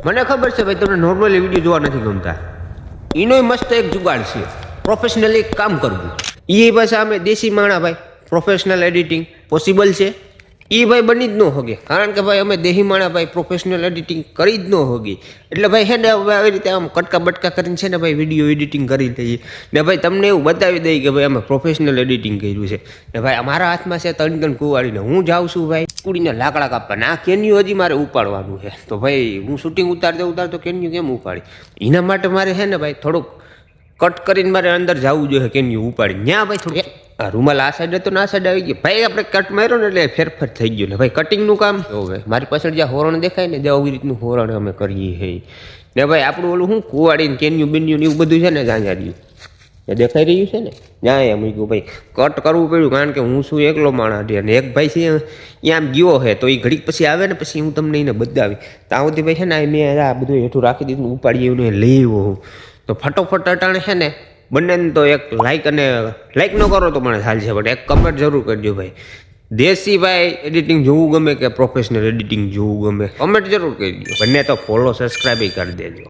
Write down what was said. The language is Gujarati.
મને ખબર છે ભાઈ તમને નોર્મલી વિડીયો જોવા નથી ગમતા. એનોય મસ્ત એક જુગાડ છે, પ્રોફેશનલી કામ કરવું. એ પાછા અમે દેશી માણા ભાઈ, પ્રોફેશનલ એડિટિંગ પોસિબલ છે એ ભાઈ બની જ ન હોગે, કારણ કે ભાઈ અમે દેહી માણા ભાઈ પ્રોફેશનલ એડિટિંગ કરી જ ન હોગી. એટલે ભાઈ છે ને હવે આવી રીતે આમ કટકા બટકા કરીને છે ને ભાઈ વિડીયો એડિટિંગ કરી લઈએ ને ભાઈ તમને એવું બતાવી દઈએ કે ભાઈ અમે પ્રોફેશનલ એડિટિંગ કર્યું છે ને ભાઈ અમારા હાથમાં છે 3 કુવાડીને હું જાઉં છું ભાઈ કુડીને લાકડા કાપવાના. આ કેન્યુ હજી મારે ઉપાડવાનું છે, તો ભાઈ હું શૂટિંગ ઉતારતો કેન્યુ કેમ ઉપાડી? એના માટે મારે છે ને ભાઈ થોડુંક કટ કરીને મારે અંદર જવું જોઈએ કેન્યુ ઉપાડી. ત્યાં ભાઈ થોડું આ રૂમાલ આ સાઈડ હતો ને આ સાઈડ આવી ગયો ભાઈ, આપણે કટ માર્યો ને એટલે ફેરફાર થઈ ગયો ને ભાઈ. કટિંગનું કામ હવે મારી પાછળ જ્યાં હોરણ દેખાય ને ત્યાં આવી રીતનું હોરણ અમે કરીએ છીએ ને ભાઈ. આપણું ઓલું શું કુવાડીને કેન્યુ બેન્યુ ને એવું બધું છે ને ત્યાં રહ્યું એ દેખાઈ રહ્યું છે ને ત્યાં એમ મૂક્યું ભાઈ. કટ કરવું પડ્યું કારણ કે હું શું એકલો માણસ અને એક ભાઈ છે ત્યાં આમ ગયો છે, તો એ ઘડીક પછી આવે ને પછી હું તમને એને બતાવી. ત્યાં સુધી ભાઈ છે ને મેં આ બધું હેઠું રાખી દીધું, ઉપાડી એવું લઈ આવ્યો હું. તો ફટોફટ અટાણે છે ને બંનેને તો એક લાઈક ન કરો તો મને ચાલશે, બટ એક કમેન્ટ જરૂર કરજો ભાઈ. દેશી ભાઈ એડિટિંગ જોવું ગમે કે પ્રોફેશનલ એડિટિંગ જોવું ગમે, કમેન્ટ જરૂર કરજો. બંને તો ફોલો સબસ્ક્રાઈબ કરી દેજો.